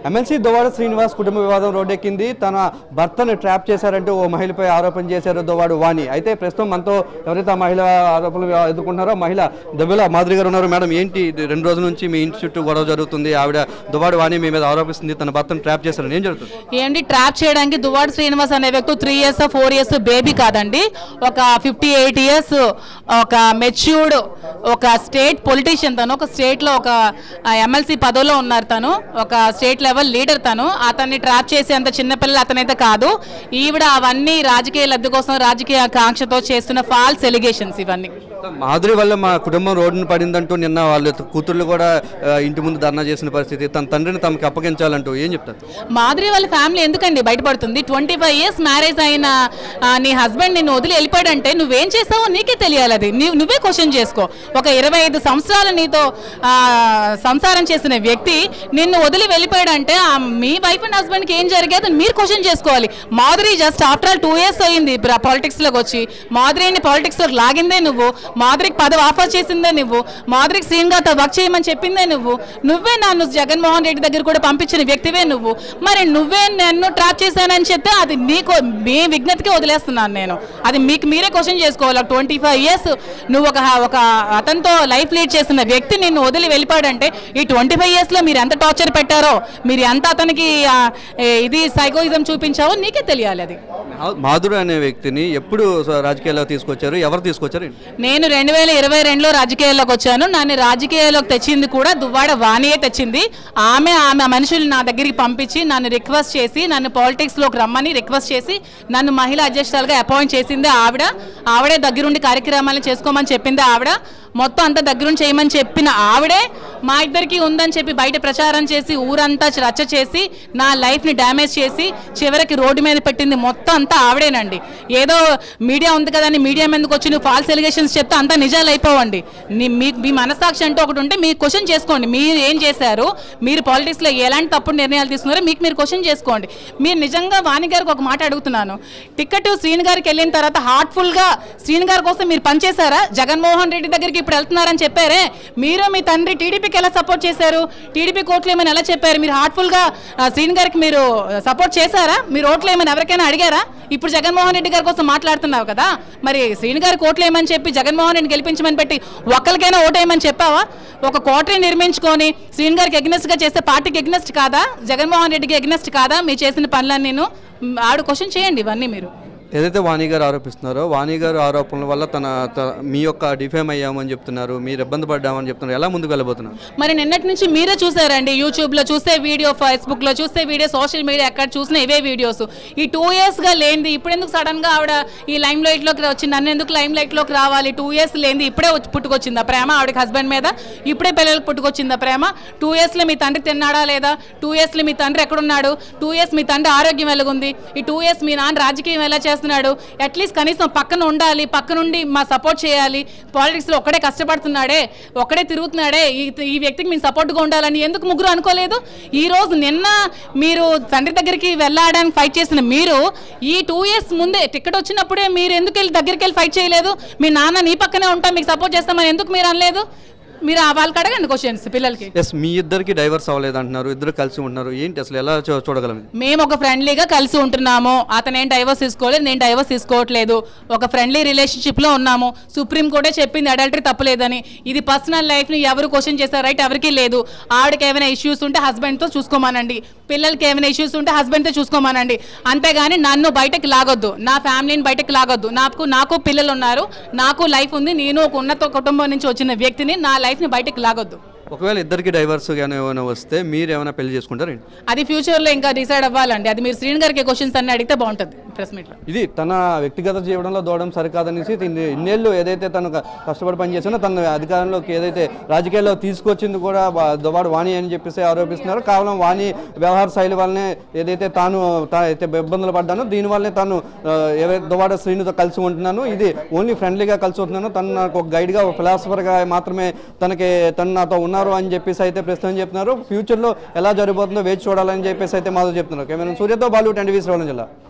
MLC Duvvada Srinivas కుటుంబ వివాదం రోడ్డెక్కింది. తన భర్తను ట్రాప్ చేశారంటూ ఓ మహిళపై ఆరోపణ చేశారు దువ్వాడ వాణి. అయితే ప్రస్తుతం మనతో ఎవరైతే ఆ మహిళ ఆరోపణలు ఎదుర్కొంటున్నారో మహిళ దువ్వెల మాధురి గారు ఉన్నారు. మేడం, ఏంటి 2 రోజుల నుంచి మీ ఇంటి చుట్టూ గొడవ జరుగుతుంది? ఆవిడ దువ్వాడ వాణి మీ మీద ఆరోపిస్తుంది తన భర్తను ట్రాప్ చేశారని. ఏం జరుగుతుంది? ఏంటి ట్రాప్ చేయడానికి? దువ్వాడ శ్రీనివాస్ అనే వ్యక్తి 3 years 4 years బేబీ కాదండి, ఒక 58 years ఒక మెచ్యూర్డ్ ఒక స్టేట్ పొలిటీషియన్. తను ఒక స్టేట్లో ఒక ఎమ్మెల్సీ పదవిలో ఉన్నారు. తను ఒక స్టేట్ లెవెల్ లీడర్. తను అతన్ని ట్రాప్ చేసే అంత చిన్నపిల్లలు అతనైతే కాదు. ఈవిడ అవన్నీ రాజకీయ లబ్ధి కోసం రాజకీయ కాంక్షతో చేస్తున్న ఫాల్స్ ఎలిగేషన్స్ ఇవన్నీ. మాధురి వల్ల మా కుటుంబం రోడ్డును పడిందంటూ నిన్న వాళ్ళ కూతుర్లు కూడా ఇంటి ముందు ధర్నా చేసిన పరిస్థితి. తన తండ్రిని తమకు అప్పగించాలంటూ ఏం చెప్తారు? మాధురి వాళ్ళ ఫ్యామిలీ ఎందుకండి బయటపడుతుంది? 25 years మ్యారేజ్ అయిన నీ హస్బెండ్ నిన్ను వదిలి వెళ్ళిపోయాడంటే నువ్వేం చేస్తావో నీకే తెలియాలి. అది నువ్వే క్వశ్చన్ చేసుకో. ఒక 25 సంవత్సరాలు నీతో సంసారం చేసిన వ్యక్తి నిన్ను వదిలి వెళ్ళిపోయాడంటే మీ వైఫ్ అండ్ హస్బెండ్కి ఏం జరిగేది మీరు క్వశ్చన్ చేసుకోవాలి. Madhuri just after all 2 years అయింది పాలిటిక్స్లోకి వచ్చి. మాధురిని పాలిటిక్స్లోకి లాగిందే నువ్వు. మాధురికి పదవి ఆఫర్ చేసిందే నువ్వు. మాధురికి శ్రీన్ గారితో వర్క్ చేయమని చెప్పిందే నువ్వు. నువ్వే నన్ను జగన్మోహన్ రెడ్డి దగ్గర కూడా పంపించిన వ్యక్తివే నువ్వు. మరి నువ్వే నన్ను ట్రాప్ చేశానని చెప్తే అది మీ విజ్ఞతకే వదిలేస్తున్నాను నేను. అది మీరే క్వశ్చన్ చేసుకోవాలి. 25 years నువ్వు ఒక అతనితో లైఫ్ లీడ్ చేసిన వ్యక్తి నిన్ను వదిలి వెళ్ళిపోయాడంటే ఈ 25 yearsలో మీరు ఎంత టార్చర్ పెట్టారో, మీరు ఎంత అతనికి ఇది సైకోయిజం చూపించావో నీకే తెలియాలి. అది మాధురి అనే వ్యక్తిని ఎప్పుడు రాజకీయాల్లో తీసుకొచ్చారు? ఎవరు తీసుకొచ్చారు? నేను 2022లో రాజకీయాల్లోకి వచ్చాను. నన్ను రాజకీయాల్లోకి తెచ్చింది కూడా దువ్వాడ వాణియే తెచ్చింది. ఆమె మనుషులు నా దగ్గరికి పంపించి నన్ను రిక్వెస్ట్ చేసి నన్ను పాలిటిక్స్లోకి రమ్మని రిక్వెస్ట్ చేసి నన్ను మహిళా అధ్యక్షురాలుగా అపాయింట్ చేసింది ఆవిడే దగ్గరుండి కార్యక్రమాలను చేసుకోమని చెప్పింది ఆవిడ. మొత్తం అంతా దగ్గరుండి చేయమని చెప్పిన ఆవిడే మా ఇద్దరికి ఉందని చెప్పి బయట ప్రచారం చేసి ఊరంతా రచ్చ చేసి నా లైఫ్ని డ్యామేజ్ చేసి చివరికి రోడ్డు మీద పెట్టింది మొత్తం అంతా ఆవిడేనండి. ఏదో మీడియా ఉంది కదా అని మీడియా మీదకి వచ్చి నువ్వు ఫాల్స్ ఎలిగేషన్స్ చెప్తే అంతా నిజాలు అయిపోవండి. మీ మనసాక్షి అంటూ ఒకటి ఉంటే మీరు క్వశ్చన్ చేసుకోండి. మీరు ఏం చేశారు, మీరు పాలిటిక్స్లో ఎలాంటి తప్పుడు నిర్ణయాలు తీసుకున్నారో మీరు క్వశ్చన్ చేసుకోండి. మీరు నిజంగా వాణి గారికి ఒక మాట అడుగుతున్నాను. టికెట్ శ్రీన్ గారికి వెళ్ళిన తర్వాత హార్ట్ఫుల్గా శ్రీన్ గారి కోసం మీరు పనిచేశారా? జగన్మోహన్ రెడ్డి దగ్గరికి ఇప్పుడు వెళ్తున్నారని చెప్పారే, మీరు మీ తండ్రి టీడీపీకి ఎలా సపోర్ట్ చేశారు? టీడీపీ కోట్లు ఏమని ఎలా చెప్పారు? మీరు హార్ట్ఫుల్గా శ్రీన్ గారికి మీరు సపోర్ట్ చేశారా? మీరు ఓట్లు ఏమని ఎవరికైనా అడిగారా? ఇప్పుడు జగన్మోహన్ రెడ్డి గారి కోసం మాట్లాడుతున్నావు కదా, మరి శ్రీన్ గారి కోట్లు ఏమని చెప్పి జగన్మోహన్ రెడ్డిని గెలిపించమని పెట్టి ఒక్కరికైనా ఓటేయమని చెప్పావా? ఒక కోటరీ నిర్మించుకొని శ్రీన్ గారికి ఎగ్నెస్ట్గా చేస్తే పార్టీకి ఎగ్నెస్ట్ కాదా? జగన్మోహన్ రెడ్డికి ఎగ్నెస్ట్ కాదా మీరు చేసిన పనులన్నీ? ఆవిడ క్వశ్చన్ చేయండి ఇవన్నీ. మీరు ఏదైతే వాణి గారు ఆరోపిస్తున్నారో వాణి గారు ఆరోపణల వల్ల మీ యొక్క డిఫేమ్ అయ్యామని చెప్తున్నారు, మీరు ఇబ్బంది పడ్డామని చెప్తున్నారు. ఎలా ముందుకు వెళ్ళబోతున్నారు? మరి నిన్నటి నుంచి మీరే చూసారండి. యూట్యూబ్లో చూస్తే వీడియో, ఫేస్బుక్లో చూస్తే వీడియో, సోషల్ మీడియా ఎక్కడ చూసినా ఇవే వీడియోస్. ఈ 2 yearsగా లేనిది ఇప్పుడు ఎందుకు సడన్గా ఆవిడ ఈ లైమ్ లైట్లోకి వచ్చింది? నన్ను ఎందుకు లైమ్ లైట్లోకి రావాలి? 2 years లేనిది ఇప్పుడే పుట్టుకొచ్చిందా ప్రేమ ఆవిడకి హస్బెండ్ మీద? ఇప్పుడే పిల్లలకు పుట్టుకొచ్చిందా ప్రేమ? 2 yearsలో మీ తండ్రి తిన్నాడా లేదా? 2 yearsలో మీ తండ్రి ఎక్కడున్నాడు? 2 years మీ తండ్రి ఆరోగ్యం ఎలాగుంది? ఈ 2 years మీ నాన్న రాజకీయం ఎలా చేస్తున్నాడు? అట్లీస్ట్ కనీసం పక్కన ఉండాలి, పక్కనుండి మా సపోర్ట్ చేయాలి. పాలిటిక్స్లో ఒక్కడే కష్టపడుతున్నాడే, ఒక్కడే తిరుగుతున్నాడే, ఈ వ్యక్తికి మేము సపోర్ట్గా ఉండాలని ఎందుకు ముగ్గురు అనుకోలేదు? ఈరోజు నిన్న మీరు తండ్రి దగ్గరికి వెళ్ళడానికి ఫైట్ చేసిన మీరు ఈ 2 years ముందే టికెట్ వచ్చినప్పుడే మీరు ఎందుకు దగ్గరికి వెళ్ళి ఫైట్ చేయలేదు? మీ నాన్న నీ పక్కనే ఉంటా మీకు సపోర్ట్ చేస్తామని ఎందుకు మీరు అనలేదు? మీరు వాళ్ళకి అడగండి క్వశ్చన్స్ పిల్లలకి. మీ ఇద్దరికి డైవర్స్ అవ్వలేదు అంటున్నారు, ఇద్దరు కలిసి ఉంటున్నారు, ఏంటి అసలు ఎలా చూడగలం? మేము ఒక ఫ్రెండ్లీగా కలిసి ఉంటున్నాము. అతను ఏం డైవర్స్ తీసుకోలేదు, నేను డైవర్స్ తీసుకోవట్లేదు. ఒక ఫ్రెండ్లీ రిలేషన్షిప్లో ఉన్నాము. సుప్రీం కోర్టే చెప్పింది అడల్టరీ తప్పలేదని. ఇది పర్సనల్ లైఫ్ని ఎవరు క్వశ్చన్ చేశారు? రైట్ ఎవరికి లేదు. ఆవిడకి ఏమైనా ఇష్యూస్ ఉంటే హస్బెండ్తో చూసుకోమానండి, పిల్లలకి ఏమైనా ఇష్యూస్ ఉంటే హస్బెండ్తో చూసుకోమానండి. అంతేగాని నన్ను బయటకు లాగొద్దు, నా ఫ్యామిలీని బయటకు లాగొద్దు. నాకు పిల్లలు ఉన్నారు, నాకు లైఫ్ ఉంది. నేను ఒక ఉన్నత కుటుంబం నుంచి వచ్చిన వ్యక్తిని, నా లైఫ్ని బయటకు లాగొద్దు. ఒకవేళ ఇద్దరికి డైవర్స్ కానీ ఏమైనా వస్తే మీరు ఏమైనా పెళ్లి చేసుకుంటారు? అది ఫ్యూచర్లో ఇంకా డిసైడ్ అవ్వాలండి. అది మీరు శ్రీన్ గారికి క్వశ్చన్స్ అన్ని అడిగితే బాగుంటుంది ప్రెస్ మీట్లో. ఇది తన వ్యక్తిగత జీవనంలో దూడడం సరికాదనేసి ఇన్నేళ్ళు ఏదైతే తను కష్టపడి పనిచేసినా తన అధికారంలోకి ఏదైతే రాజకీయాల్లో తీసుకొచ్చింది కూడా దువ్వాడ వాణి అని చెప్పేసి ఆరోపిస్తున్నారు. కేవలం వాణి వ్యవహార శైలి వల్లనే ఏదైతే తాను అయితే ఇబ్బందులు పడ్డానో దీనివల్లనే తాను ఏవైతే దువ్వాడ శ్రీనితో కలిసి ఉంటున్నాను, ఇది ఓన్లీ ఫ్రెండ్లీగా కలిసి ఉంటున్నాను, తను నాకు ఒక గైడ్గా ఒక ఫిలాసఫర్గా మాత్రమే తను నాతో ఉన్నారు అని చెప్పేసి అయితే ప్రస్తుతం చెప్తున్నారు. ఫ్యూచర్లో ఎలా జరగబోతుందో వేచి చూడాలని చెప్పేసి అయితే మాతో చెప్తున్నారు. కెమెరా సూర్యతో బాలు, 10 టీవీ శ్రవణం జిల్లా.